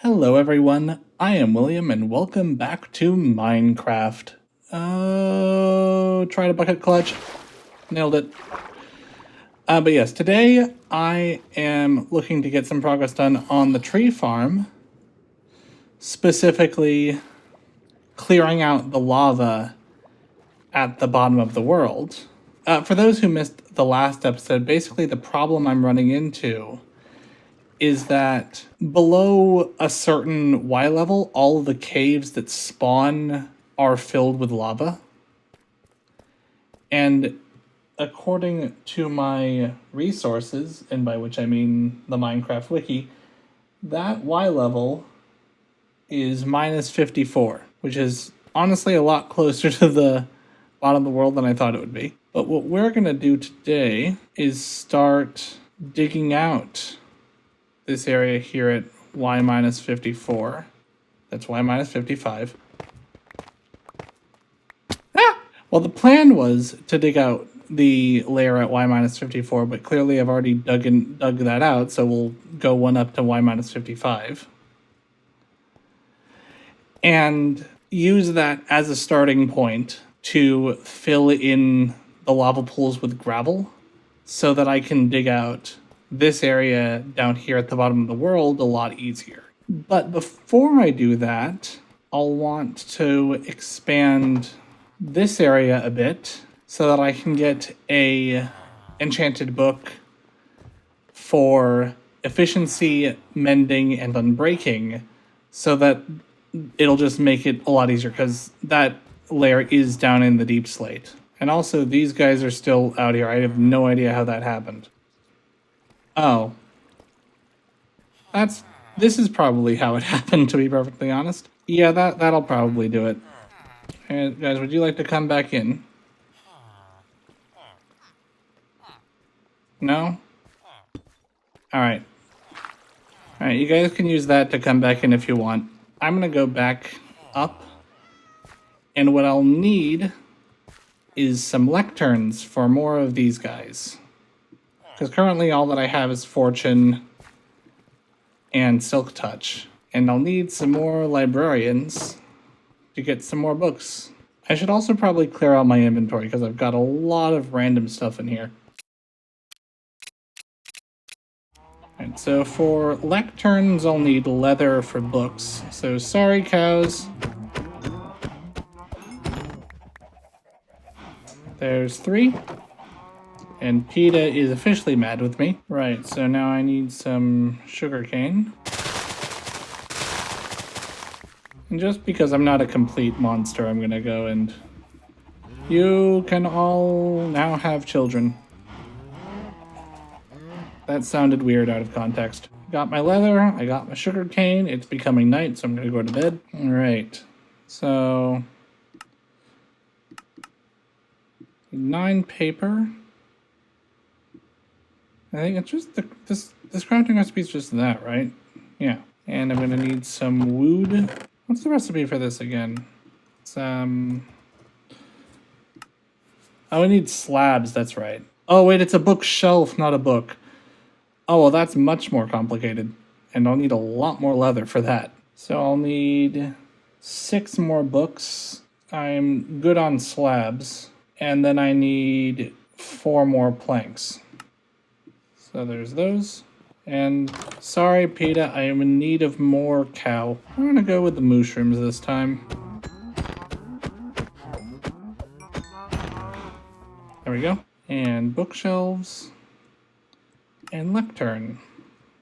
Hello everyone, I am William and welcome back to Minecraft. Oh, try to bucket clutch. Nailed it. But yes, today I am looking to get some progress done on the tree farm. Specifically, clearing out the lava at the bottom of the world. For those who missed the last episode, basically the problem I'm running into is that below a certain Y level, all of the caves that spawn are filled with lava. And according to my resources, and by which I mean the Minecraft wiki, that Y level is minus 54, which is honestly a lot closer to the bottom of the world than I thought it would be. But what we're going to do today is start digging out this area here at y minus 54. That's y minus 55. Well, the plan was to dig out the layer at y minus 54, but clearly I've already dug that out, so we'll go one up to y minus 55. And use that as a starting point to fill in the lava pools with gravel so that I can dig out this area down here at the bottom of the world a lot easier. But before I do that, I'll want to expand this area a bit so that I can get a enchanted book for efficiency, mending, and unbreaking so that it'll just make it a lot easier because that layer is down in the deep slate. And also these guys are still out here. I have no idea how that happened. Oh. This is probably how it happened, to be perfectly honest. Yeah, that'll probably do it. And guys, would you like to come back in? No? Alright. Alright, you guys can use that to come back in if you want. I'm gonna go back up. And what I'll need is some lecterns for more of these guys. Because currently all that I have is Fortune and Silk Touch. And I'll need some more librarians to get some more books. I should also probably clear out my inventory because I've got a lot of random stuff in here. Alright, so for lecterns I'll need leather for books. So sorry cows. There's 3. And PETA is officially mad with me. Right, so now I need some sugarcane. And just because I'm not a complete monster, I'm gonna go and... You can all now have children. That sounded weird out of context. Got my leather, I got my sugarcane, it's becoming night, so I'm gonna go to bed. Alright, so... 9 paper. I think it's just this crafting recipe is just that, right? Yeah. And I'm gonna need some wood. What's the recipe for this again? It's oh, I need slabs, that's right. Oh wait, it's a bookshelf, not a book. Oh well, that's much more complicated. And I'll need a lot more leather for that. So I'll need 6 more books. I'm good on slabs. And then I need 4 more planks. So there's those. And sorry, PETA, I am in need of more cow. I'm gonna go with the mushrooms this time. There we go. And bookshelves. And lectern.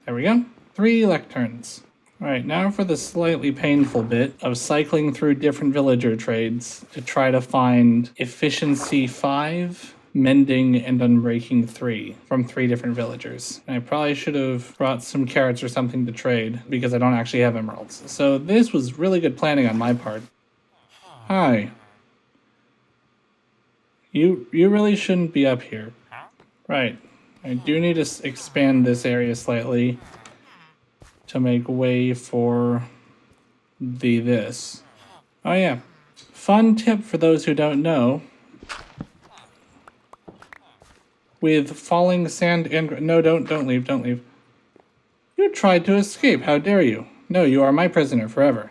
There we go. 3 lecterns. Alright, now for the slightly painful bit of cycling through different villager trades to try to find efficiency 5, mending, and unbreaking 3 from 3 different villagers. And I probably should have brought some carrots or something to trade because I don't actually have emeralds. So this was really good planning on my part. Hi. You really shouldn't be up here. Right. I do need to expand this area slightly to make way for this. Oh yeah. Fun tip for those who don't know. With falling sand and... No, don't leave. You tried to escape. How dare you? No, you are my prisoner forever.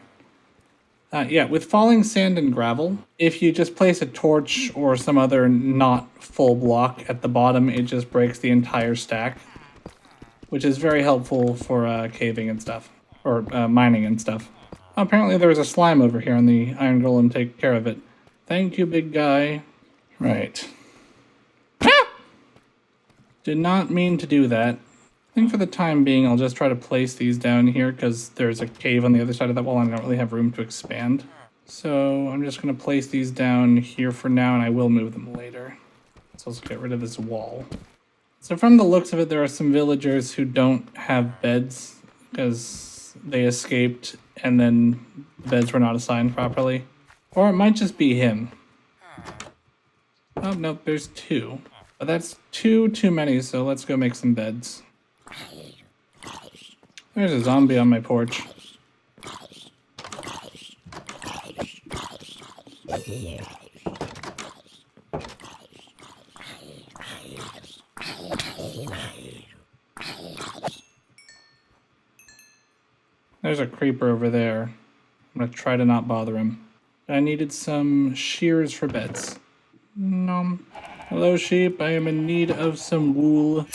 Yeah, with falling sand and gravel, if you just place a torch or some other not full block at the bottom, it just breaks the entire stack, which is very helpful for caving and stuff, or mining and stuff. Apparently there was a slime over here on the iron golem. Take care of it. Thank you, big guy. Right. Did not mean to do that. I think for the time being, I'll just try to place these down here because there's a cave on the other side of that wall and I don't really have room to expand. So I'm just going to place these down here for now, and I will move them later. Let's also get rid of this wall. So from the looks of it, there are some villagers who don't have beds because they escaped and then the beds were not assigned properly. Or it might just be him. Oh, nope, there's two. But that's too many, so let's go make some beds. There's a zombie on my porch. There's a creeper over there. I'm gonna try to not bother him. I needed some shears for beds. Nom. Hello, sheep. I am in need of some wool.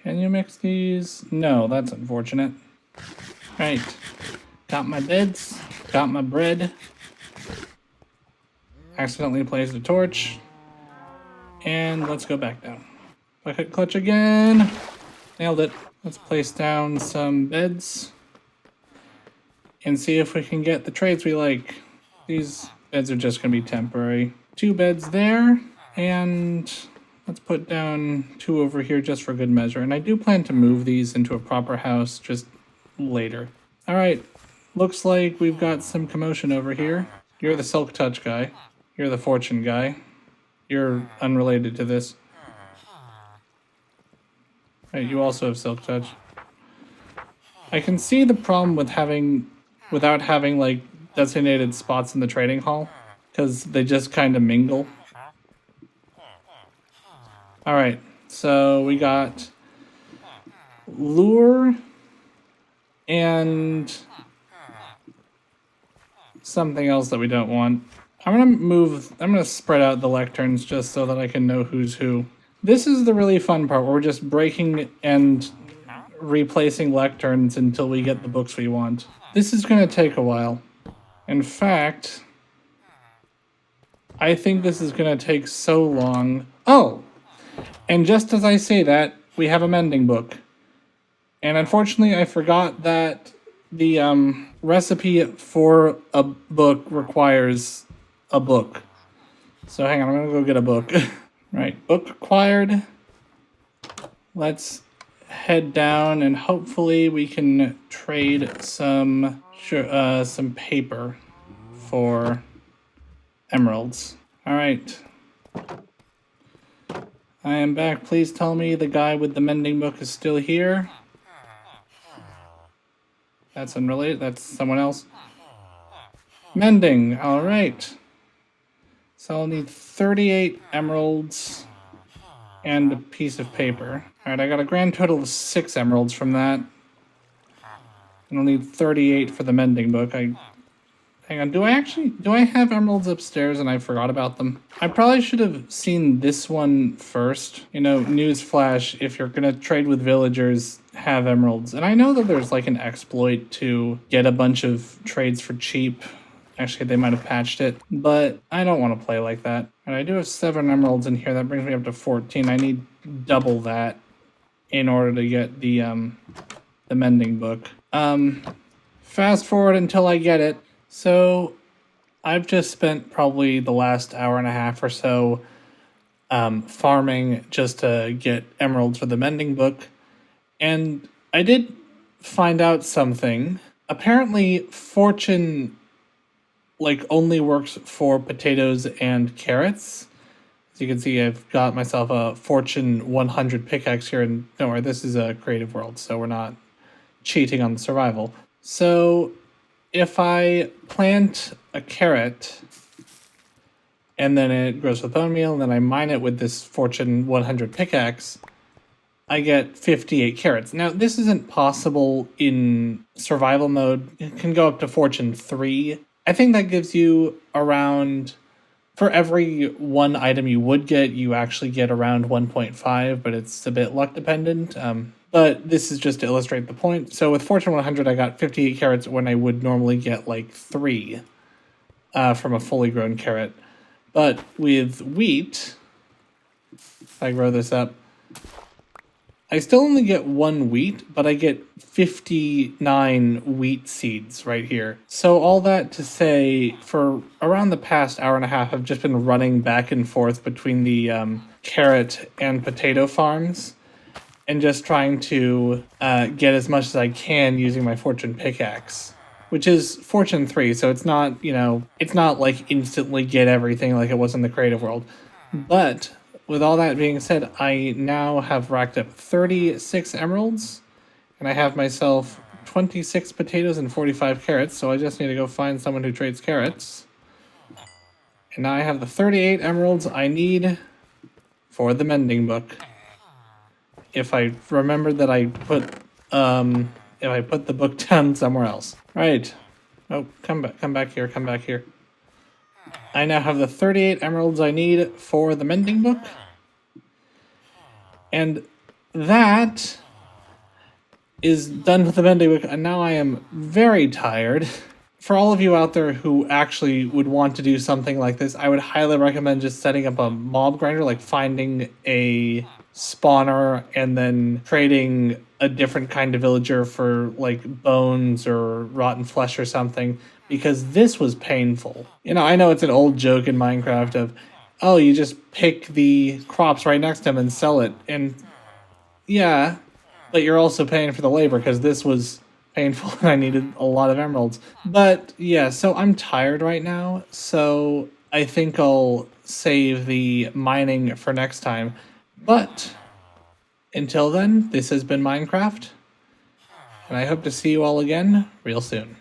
Can you mix these? No, that's unfortunate. Right. Got my beds. Got my bread. Accidentally placed a torch. And let's go back down. Bucket clutch again. Nailed it. Let's place down some beds. And see if we can get the trades we like. These beds are just going to be temporary. 2 beds there. And let's put down 2 over here just for good measure. And I do plan to move these into a proper house just later. All right. Looks like we've got some commotion over here. You're the Silk Touch guy. You're the Fortune guy. You're unrelated to this. Right, you also have Silk Touch. I can see the problem with without having like designated spots in the trading hall, because they just kind of mingle. All right, so we got lure and something else that we don't want. I'm gonna spread out the lecterns just so that I can know who's who. This is the really fun part where we're just breaking and replacing lecterns until we get the books we want. This is gonna take a while. In fact, I think this is gonna take so long. Oh, and just as I say that, we have a mending book. And unfortunately, I forgot that the recipe for a book requires a book. So hang on, I'm gonna go get a book. Right, book acquired. Let's head down and hopefully we can trade some paper for emeralds. All right. I am back. Please tell me the guy with the mending book is still here. That's unrelated. That's someone else. Mending. All right. So I'll need 38 emeralds and a piece of paper. All right, I got a grand total of 6 emeralds from that. And I'll need 38 for the mending book. Hang on, do I have emeralds upstairs and I forgot about them? I probably should have seen this one first. You know, newsflash, if you're gonna trade with villagers, have emeralds. And I know that there's like an exploit to get a bunch of trades for cheap. Actually, they might have patched it, but I don't want to play like that. And I do have 7 emeralds in here. That brings me up to 14. I need double that in order to get the mending book. Fast forward until I get it. So I've just spent probably the last hour and a half or so farming just to get emeralds for the mending book. And I did find out something. Apparently, Fortune only works for potatoes and carrots. As you can see, I've got myself a Fortune 100 pickaxe here, and don't worry, this is a creative world, so we're not cheating on the survival. So if I plant a carrot and then it grows with bone meal and then I mine it with this Fortune 100 pickaxe, I get 58 carrots. Now, this isn't possible in survival mode. It can go up to Fortune 3. I think that gives you around, for every one item you would get, you actually get around 1.5, but it's a bit luck dependent. But this is just to illustrate the point. So with Fortune 100, I got 58 carrots when I would normally get like 3 from a fully grown carrot. But with wheat, if I grow this up, I still only get 1 wheat, but I get 59 wheat seeds right here. So all that to say, for around the past hour and a half, I've just been running back and forth between the carrot and potato farms and just trying to get as much as I can using my fortune pickaxe, which is Fortune 3, so it's not, it's not like instantly get everything like it was in the creative world. But with all that being said, I now have racked up 36 emeralds, and I have myself 26 potatoes and 45 carrots, so I just need to go find someone who trades carrots. And now I have the 38 emeralds I need for the mending book. If I remember that I put the book down somewhere else. Right. Oh, come back here. I now have the 38 emeralds I need for the mending book. And that is done with the mending book, and now I am very tired. For all of you out there who actually would want to do something like this, I would highly recommend just setting up a mob grinder, like finding a spawner and then trading a different kind of villager for like bones or rotten flesh or something, because this was painful. I know it's an old joke in Minecraft of, oh, you just pick the crops right next to them and sell it. And yeah, but you're also paying for the labor, because this was painful and I needed a lot of emeralds. But yeah, so I'm tired right now, so I think I'll save the mining for next time. But until then, this has been Minecraft, and I hope to see you all again real soon.